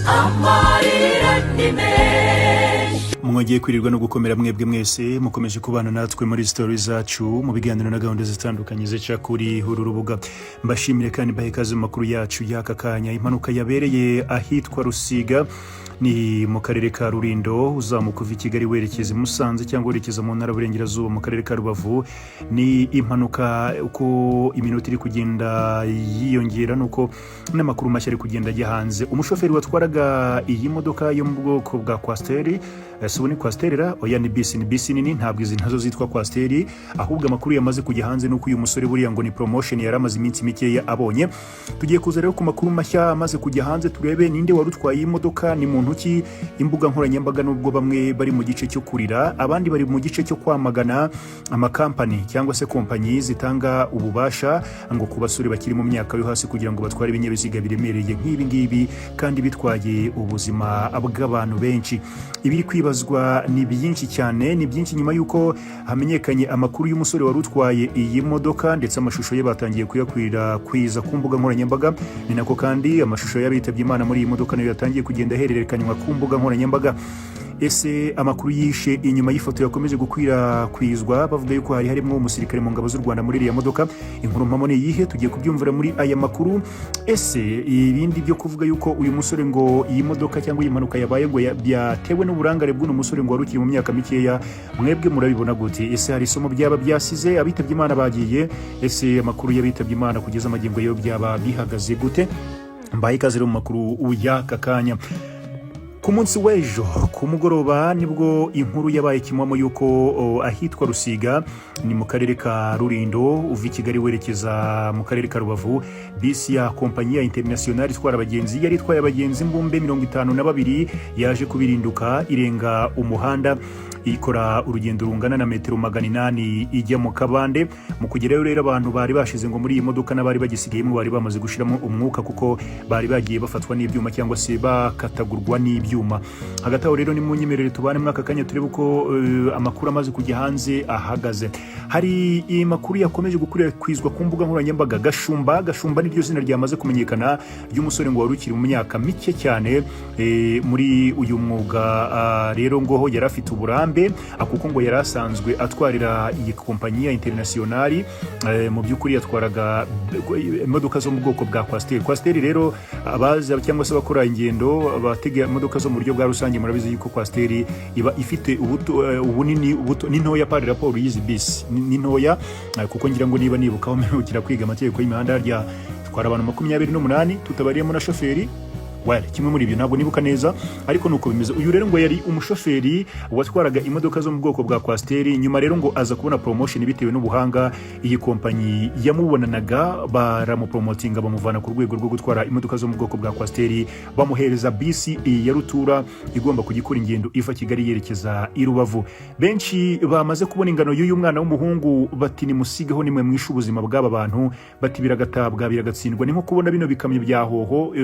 amarira ni menshi. Mwongeye kwirirwa no gukomera mwebwe mwese mukomeje kubana natwe muri stories zacu mu biganiro na gahunda zitandukanye zica kuri uru rubuga. Mbashimire kandi bahe ikaze mu makuru yacu y'aka kanya. Impanuka yabereye ahitwa Rusiga ni mu karere ka Rulindo uzamuka uva i Kigali werekeza i Musanze cyangwa werekeza mu ntara y'Uburengerazuba mu karere ka Rubavu. Ni impanuka uko iminota iri kugenda yiyongera nuko n'amakuru mashya ari kugenda ajya hanze. Umushoferi watwaraga iyi modoka yo mu bwoko bwa Coaster, suboni Coaster oya ni bisi nini, ntabwo izi nazo zitwa Coaster, ahubwo amakuru yamaze kujya hanze nuko uyu musore buriya ngo ni promotion yaramaze iminsi mikeya abonye. Tugiye kuza rero ku makuru mashya amaze kujya hanze, turebe ninde warutwaye iyi modoka, ni muntu ki. Imbuga nkoranyambaga nubwo bamwe bari mu gice cyo kurira, abandi bari mu gice cyo kwamagana amakampani cyangwa se kompanyi zitanga ububasha ngo ku basore bakiri mu myaka yo hasi kugira ngo batware ibinyabiziga biremereye nk'ibi ngibi kandi bitwaye ubuzima bw'abantu benshi. Ibiri kwibazwa ni byinshi cyane, ni byinshi nyuma yuko hamenyekanye amakuru y'umusore warutwaye iyi modoka ndetse amashusho ye batangiye kuyakwirakwiza ku mbuga nkoranyambaga. Ni nako kandi amashusho y'abitabye Imana muri iyi modoka nayo yatangiye kugenda hererekanywa ku mbuga nkoranyambaga. Ese amakuru yishe inyuma y'ifoto yakomeje gukwirakwizwa bavuga yuko hari harimo umusirikare mu ngabo z'u Rwanda muri iriya modoka. Inkuru mpamo ni iyihe? Tugiye kubyumvira muri aya makuru. Ese ibindi byo kuvuga yuko uyu musore ngo iyi modoka cyangwa iyi mpanuka yabaye ngo byatewe n'uburangare bw'uno musore ngo warukiye mu myaka mikeya, mwebwe murabibona gute? Ese hari isomo byaba byasize? Abitabye Imana bagiye, ese amakuru y'abitabye Imana kugeza amagingo yo byaba bihagaze gute? Mbaye ikaze mu makuru y'aka kanya. Ku munsi w'ejo ku mugoroba nibwo inkuru yabaye kimwamo yuko ahitwa Rusiga ni mu karere ka Rulindo uva i Kigali werekeza mu karere ka Rubavu, bisi ya kompanyi ya International itwara abagenzi yari itwaye abagenzi mbumbe 52 yaje kubirinduka irenga umuhanda ikora urugendo rungana na metero 800 ijya mu Kabande. Mu kugerayo rero abantu bari bashize ngo muri iyi modoka n'abari bagisigayemo bari bamaze gushiramo umwuka kuko bari bagiye bafatwa n'ibyuma cyangwa se bakatagurwa n'ibyuma. Hagati aho rero ni mu nyemerere tubane mwaka kanya turebe uko amakuru amaze kujya hanze ahagaze. Hari amakuru yakomeje gukwirakwizwa ku mbuga nkoranyambaga. Gashumba niryo zina ryamaze kumenyekana ry'umusore ngo warukiri mu myaka mike cyane muri uyu mwuga. Rero ngo yari afite uburambe kuko ngo yari asanzwe atwarira iyi kompanyi ya International. Mu by'ukuri yatwaraga imodoka zo mu bwoko bwa Coaster rero abaza cyangwa se bakora ingendo batega imodoka zo mu buryo bwa rusange murabizi yuko Coaster iba ifite ubunini ni ntoya par rapport y'izi bisi ni ntoya, kuko ngira ngo niba nibukaho mperukira kwiga amategeko y'imihanda yarya twara abantu 28 tutabariyemo na shoferi. Kimwe muri ibyo ntabwo nibuka neza ariko nuko bimeze. Uyu rero ngo yari umushoferi watwaraga imodoka zo mu bwoko bwa Coaster, nyuma rero ngo aza kubona promotion bitewe n'ubuhanga iyi kompanyi yamubonanaga, baramupromotinga bamuvana ku rwego rwo gutwara imodoka zo mu bwoko bwa Coaster, bamuhereza bisi ya rutura igomba kugikora ingendo iva Kigali yerekeza i Rubavu. Benshi bamaze kubona ingano y'uyu mwana w'umuhungu bati ni musigaho nimwe mwisha ubuzima bw'aba bantu, bati biragatabwa biragatsindwa. Ni nko kubona bino bikamyo bya hoho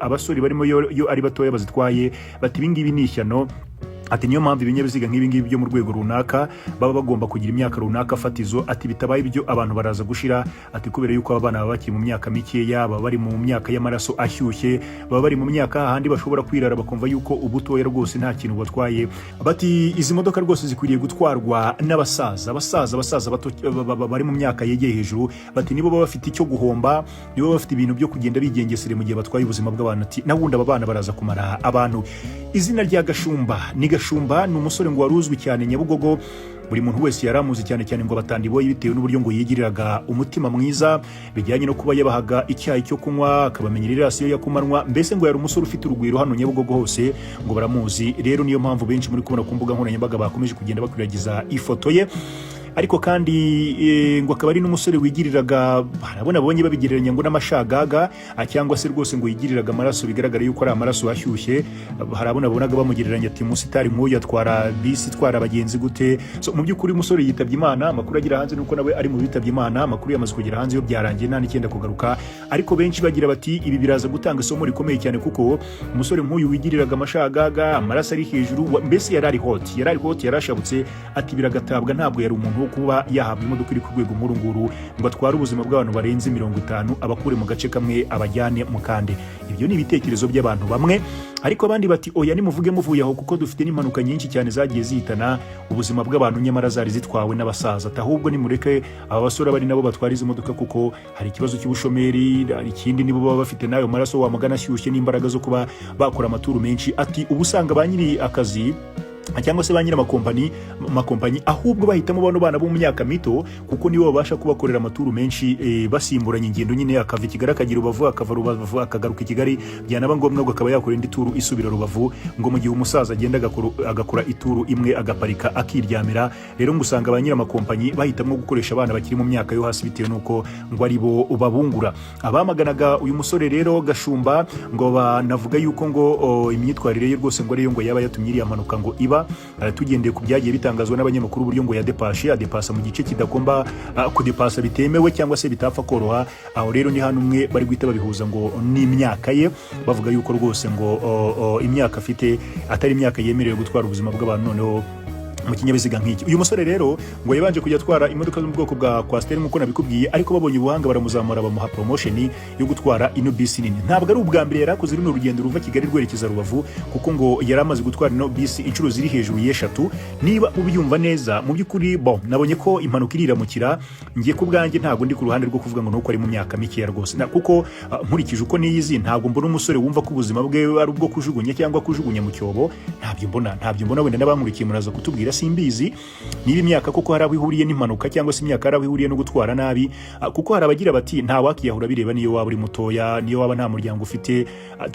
abasore barimo yo ari batoya bazitwaye, bati ibingibi ni ishyano. Ati niyo mpamvu ibinyabiziga nk'ibingibi byo mu rwego runaka baba bagomba kugira imyaka runaka fatizo. Ati bitabaye ibyo abantu baraza gushira. Ati kubera yuko abana baba bakiri mu myaka mikeya, baba bari mu myaka y'amaraso ashyushye, baba bari mu myaka handi bashobora kwirara bakumva yuko ubutoya rwose nta kintu batwaye. Bati izi modoka rwose zikwiriye gutwarwa n'abasaza bato bari mu myaka yegeye hejuru. Bati nibo baba bafite icyo guhomba, nibo bafite ibintu byo kugenda bigengesere mu gihe batwaye ubuzima bw'abantu. Ati nawundi aba bana baraza kumara abantu. Izina rya Gashumba ni umusore ngo waruzwi cyane Nyabugogo. Buri muntu wese yaramuzi cyane cyane ngo batandiboye bitewe n'uburyo ngo yigiriraga umutima mwiza bijyanye no kuba yabahaga icyayi cyo kunywa, akabamenyera irasiyo yakumanwa. Mbese ngo yari umusore ufite urugwiro hano Nyabugogo hose ngo baramuzi. Rero niyo mpamvu benshi muri kubona ku mbuga nkoranyambaga bakomeje kugenda bakwiragiza ifoto ye. ariko kandi ngo akaba ari n'umusore wigiriraga barabona bonye babigereranya ngo n'amashagaga cyangwa se rwose ngo yigiriraga amaraso bigaragara yuko ari amaraso ashyushye. Harabona bonaga bamugereranya ati musitari nk'uyu atwara bisi twara abagenzi gute. So mu by'ukuri umusore yitabye Imana, amakuru agira hanze nuko nawe ari mu bitabye Imana, amakuru yamaze kugera hanze yo byarangiye nta n'icyenda kugaruka. Ariko benshi bagira bati ibi biraza gutanga isomo rikomeye cyane kuko umusore nk'uyu wigiriraga amashagaga amaraso ari hejuru, mbese yarari hot yarashabutse ati biragatabwa ntabwo yari umuntu wo kuba yahabwa imodoka iri ku rwego nkuru nguru ngo atware ubuzima bw'abantu barenze 50 abakure mu gace kamwe abajyane mu kandi. Ibyo ni ibitekerezo by'abantu bamwe, ariko abandi bati oya nimuvuge muvuye aho kuko dufite n'impanuka nyinshi cyane zagiye zihitana ubuzima bw'abantu nyamara zari zitwawe n'abasaza. Ahubwo nimureke aba basore bari nabo batwara izi modoka kuko hari ikibazo cy'ubushomeri, hari ikindi nibo baba bafite nayo maraso wamagana ashyushye n'imbaraga zo kuba bakora amaturu menshi. Ati ubusanga ba nyiri akazi cyangwa se ba nyiri amakompanyi ahubwo bahitamo bano bana bo mu myaka mito kuko nibo babasha kubakorera amaturu menshi basimburanye ingendo nyine akava Kigali akagira Rubavu akava Rubavu akagaruka Kigali, byanaba ngombwa ngo akaba yakora indi turu isubira Rubavu, ngo mu gihe umusaza agenda agakora ituru imwe agaparika akiryamira. Rero ngo usanga ba nyiri amakompanyi bahitamo gukoresha abana bakiri mu myaka yo hasi bitewe nuko ngo ari bo babungura. Abamaganaga uyu musore rero Gashumba ngo banavuga yuko ngo imyitwarire ye rwose ngo ariyo ngo yaba yatumye iriya mpanuka ngo iba, tugendeye ku byagiye bitangazwa n'abanyamakuru uburyo ngo adepasa mu gice kidagomba kudepasa bitemewe cyangwa se bitapfa koroha. Aho rero ni hano umwe bari guhita babihuza ngo n'imyaka ye, bavuga yuko rwose ngo imyaka afite atari imyaka yemerewe gutwara ubuzima bw'abantu noneho mu kinyabiziga nk'iki. Uyu musore rero ngo yabanje kujya atwara imodoka zo mu bwoko bwa Coaster nk'uko nabikubwiye, ariko babonye ubuhanga baramuzamura bamuha promotion yo gutwara ino bisi nini. Ntabwo ari ubwa mbere yarakoze runo rugendo ruva Kigali rwerekeza Rubavu kuko ngo yaramaze gutwara ino bisi inshuro ziri hejuru y'eshatu. Niba ubyumva neza mu by'ukuri nabonye ko impanuka iriramukira, ngiye ku bwanjye ntabwo ndi ku ruhande rwo kuvuga ngo nuko ari mu myaka mike rwose, kuko nkurikije uko niyizi ntabwo mbona umusore wumva ko ubuzima bwe ari ubwo kujugunya cyangwa kujugunya mu cyobo. Ntabyo mbona wenda n'abamurikiye muraza kutubwira simbizi niba imyaka kuko hari abihuriye n'impanuka cyangwa se imyaka hari abihuriye no gutwara nabi, kuko hari abagira bati nta wakiyahura bireba niyo waba uri mutoya, niyo waba nta muryango ufite.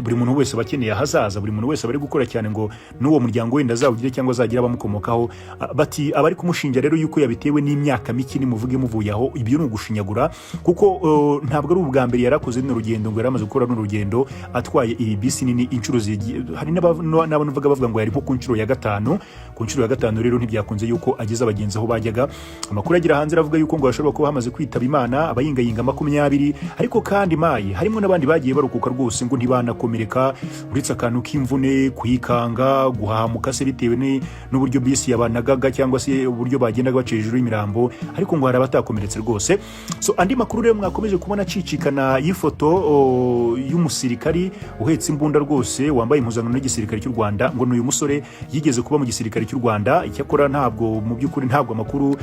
Buri muntu wese abakeneye ahazaza, buri muntu wese bari gukora cyane ngo n'uwo muryango wenda azawugire cyangwa azagira abamukomokaho. Bati abari kumushinja rero yuko yabitewe n'imyaka mike nimuvuge muvuye aho, ibyo ni ugushinyagura kuko ntabwo ari ubwa mbere yarakoze runo rugendo ngo yaramaze gukora runo rugendo atwaye iyi bisi nini inshuro hari n'abantu bavuga ngo yari nko ku nshuro ya gatanu rero ntibyakunze yuko ageza abagenzi aho bajyaga. Amakuru agira hanze aravuga yuko ngo bashobora kuba hamaze kwitaba Imana abayingayinga 20, ariko kandi harimo n'abandi bagiye barukuka rwose ngo ntibanakomereka uretse akantu k'imvune, kuyikanga, guhahamuka se bitewe n'uburyo bisi yabanagaga cyangwa se uburyo bagendaga baca hejuru y'imirambo, ariko ngo hari abatakomeretse rwose. So andi makuru rero mwakomeje kubona acicikana y'ifoto y'umusirikari uhetse imbunda rwose wambaye impuzankano y'igisirikare cy'u Rwanda, ngo n'uyu musore yigeze kuba mu gisirikare cy'u Rwanda. Icyakora ntabwo mu by'ukuri ntabwo amakuru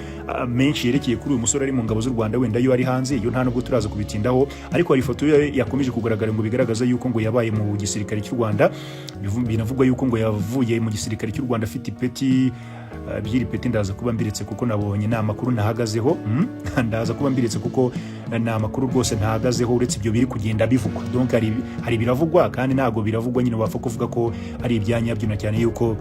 menshi yerekeye kuri uyu musore ari mu ngabo z'u Rwanda, wenda yo ari hanze iyo nta nubwo turaza kubitindaho, ariko hari ifoto yakomeje kugaragara ngo bigaragaza yuko ngo yabaye mu gisirikare cy'u Rwanda. Binavugwa yuko ngo yavuye mu gisirikare cy'u Rwanda afite ipeti byiri peti. Ndaza kuba mbiretse kuko nabonye nta makuru ntahagazeho, ndaza kuba mbiretse kuko nta makuru rwose ntahagazeho uretse ibyo biri kugenda bivugwa. Donc hari biravugwa kandi ntabwo biravugwa nyine wapfa kuvuga ko ari ibyanyabyo, na cyane yuko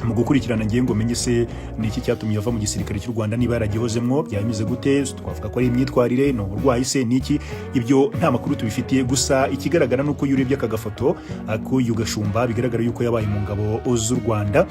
mu gukurikirana ngiye ngo menye se ni iki cyatumye ava mu gisirikare cy'u Rwanda, niba yaragihozemwo byameze gute, twavuga ko ari imyitwarire, no burwayi se niki, ibyo nta makuru tubifitiye. Gusa ikigaragara nuko yurebye aka gafoto ko Gashumba bigaragara yuko yabaye mu ngabo z'u Rwanda.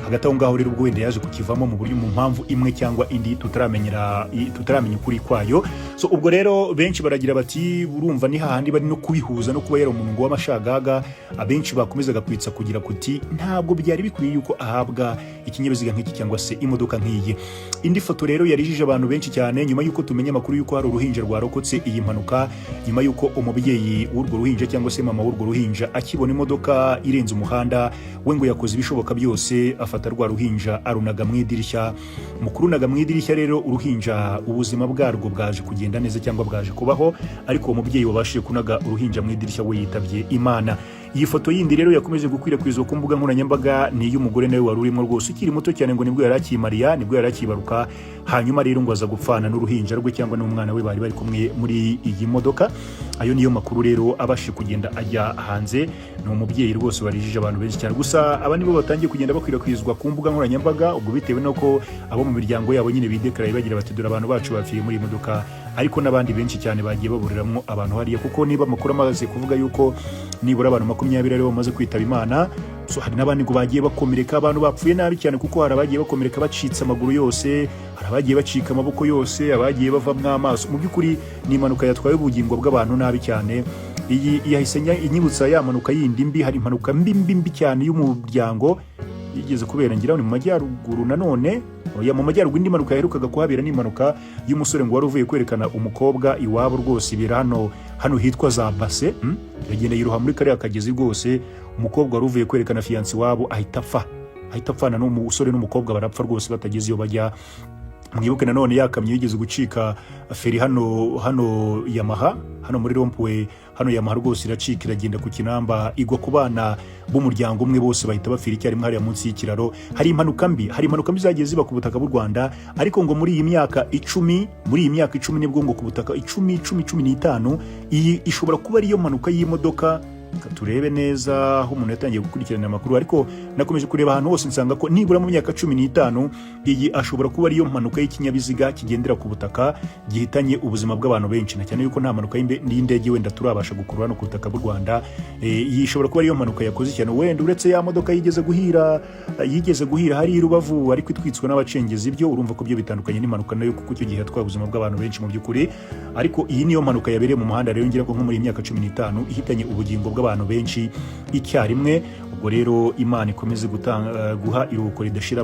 Hagati aho ngaho rero ubwo wenda yaje kukivamo mu buryo mu mpamvu imwe cyangwa indi tutaramenya ukuri kwayo. So ubwo rero benshi baragira bati urumva ni hahandi bari no kubihuza no kuba yari umuntu w'amashagaga. Abenshi bakomezaga kwitsa kugira kuti ntabwo byari bikwiye yuko ahabwa ikinyabiziga nk'iki cyangwa se imodoka nk'iyi. Indi foto rero yarijije abantu benshi cyane nyuma yuko tumenye amakuru yuko hari uruhinja rwarokotse iyi mpanuka, nyuma yuko umubyeyi w'urwo ruhinja cyangwa se mama w'urwo ruhinja akibona imodoka irenze umuhanda, we ngo yakoze ibishoboka byose afata rwa ruhinja arunaga mu idirishya. Mu kurunaga mu idirishya rero uruhinja ubuzima bwarwo bwaje kugenda neza cyangwa bwaje kubaho, ariko uwo mubyeyi wabashije kunaga uruhinja mu idirishya we yitabye Imana. Iyi foto yindi rero yakomeje gukwirakwizwa ku mbuga nkoranyambaga ni y'umugore nawe wari urimo rwose ukiri muto cyane, ngo nibwo yarakimariya, nibwo yarakibaruka, hanyuma rero ngo aza gupfana n'uruhinja rwe cyangwa n'umwana we bari kumwe muri iyi modoka. Ayo niyo makuru rero abashije kugenda ajya hanze. Ni umubyeyi rwose warijije abantu benshi cyane, gusa aba nibo batangiye kugenda bakwirakwizwa ku mbuga nkoranyambaga, ubwo bitewe nuko abo mu miryango yabo nyine bidekaraye bagira bati dore abantu bacu bapfiye muri iyi modoka, ariko n'abandi benshi cyane bagiye baburiramwo abantu hariya, kuko niba amakuru amaze kuvuga yuko nibura abantu 20 aribo bamaze kwitaba Imana. So hari n'abandi ngo bagiye bakomereka, abantu bapfuye nabi cyane kuko hari abagiye bakomereka bacitse amaguru yose, hari abagiye bacika amaboko yose, abagiye bavamwo amaso. Mu by'ukuri ni impanuka yatwaye ubugingo bw'abantu nabi cyane. Iyi yahise inyibutsa ya manuka yindi mbi, hari impanuka mbi cyane y'umuryango yigeze kubera ngira ni mu majyaruguru nanone oya mu majyaruguru indi mpanuka yaherukaga kuhabera n'impanuka y'umusore ngo wari uvuye kwerekana umukobwa iwabo rwose ibera hano hitwa za Base yagenda yiroha muri kariya kagezi rwose umukobwa wari uvuye kwerekana fiyansi wabo ahita apfana n'umusore n'umukobwa barapfa rwose batageze iyo bajya. Mwibuke nanone yakamye yigeze gucika feri hano Yamaha hano muri Rompwe hano Yamaha rwose iracika iragenda ku Kinamba igwa ku bana b'umuryango umwe bose bahita bafira icyarimwe hariya munsi y'ikiraro. Hari impanuka mbi zagiye ziba ku butaka bw'u Rwanda ariko ngo muri iyi myaka 10 nibwo ngo ku butaka 15 iyi ishobora kuba ariyo mpanuka y'imodoka. Turebe neza aho umuntu yatangiye gukurikirana amakuru ariko nakomeje kureba ahantu hose nsanga ko nibura mu myaka 15 iyi ashobora kuba ariyo mpanuka y'ikinyabiziga kigendera ku butaka gihitanye ubuzima bw'abantu benshi na cyane yuko nta mpanuka y'indege wenda turabasha gukurura no ku butaka bw'u Rwanda. Iyi ishobora kuba ariyo mpanuka yakoze cyane wenda uretse ya modoka yigeze guhira hari Rubavu ariko itwitswe n'abacengezi ibyo urumva ko byo bitandukanye n'impanuka nayo kuko icyo gihe atwaye ubuzima bw'abantu benshi mu by'ukuri ariko iyi niyo mpanuka yabereye mu muhanda rero ngira ko nko muri myaka 15 ihitanye ubugingo bw'abantu benshi icyarimwe. Ubwo rero Imana ikomeze guha iruhuko ridashira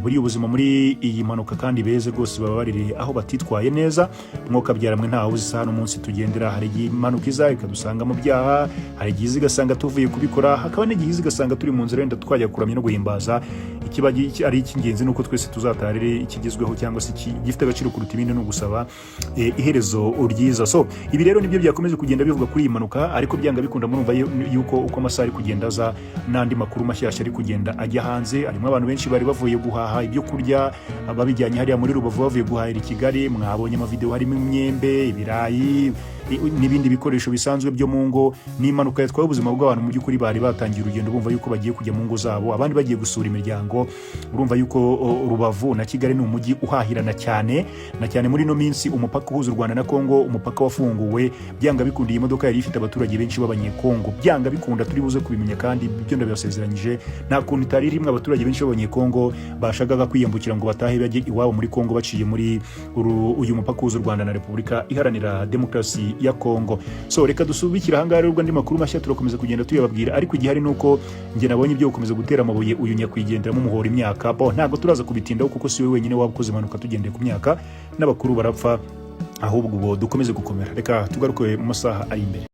buri ubuzima muri iyi mpanuka kandi beze rwose babarire aho batitwaye neza. Mwoka byaramwe ntawe uzi hano munsi tugendera hari impanuka iza ikadusanga mu byaha hari igihe igasanga tuvuye kubikora hakaba n'igihe igasanga turi mu nzira wenda twajya kuramya no guhimbaza. Ikiba ari icy'ingenzi nuko twese tuzatarire ikigezweho cyangwa se gifite agaciro kuruta ibindi no gusaba iherezo ryiza. So ibi rero nibyo byakomeje kugenda bivuga kuri iyi mpanuka ariko byanga bikunda murumva yuko uko amasaha ari kugenda za n'andi makuru mashyashya ari kugenda ajya hanze. Harimo abantu benshi bari bavuye guhaha ibyo kurya babijyanye hariya muri Rubavu bavuye guhahira i Kigali. Mwabonye amavideo harimo imyembe ibirayi n'ibindi bikoresho bisanzwe byo mu ngo. N'impanuka yatwaye ubuzima bw'abantu mu by'ukuri bari batangiye urugendo bumva yuko bagiye kujya mu ngo zabo abandi bagiye gusura imiryango. Urumva yuko Rubavu na Kigali ni umujyi uhahirana cyane na cyane muri no minsi umupaka uhuza u Rwanda na Kongo umupaka wafunguwe byanga bikundiye imodoka yari ifite abaturage benshi b'abanyekongo byanga bikunda turi buze kubimenya kandi ibyo ndabasezeranyije nta kuntu itari rimwe abaturage benshi b'abanyekongo bashagaga kwiyambukira ngo batahe bajye iwabo muri Kongo baciye muri uyu mupaka uhuza u Rwanda na Repubulika Iharanira Demokarasi ya Kongo. So reka dusubikira ahangaha rero andi makuru mashya turakomeza kugenda tuyababwira ariko igihari nuko nge nabonye ibyo gukomeza gutera amabuye uyu nyakwigenderamo umuhora imyaka ntabwo turaza kubitindaho kuko si we wenyine wabukoze impanuka tugendeye ku myaka n'abakuru barapfa ahubwo dukomeze gukomera. Reka tugaruke mu masaha ari imbere.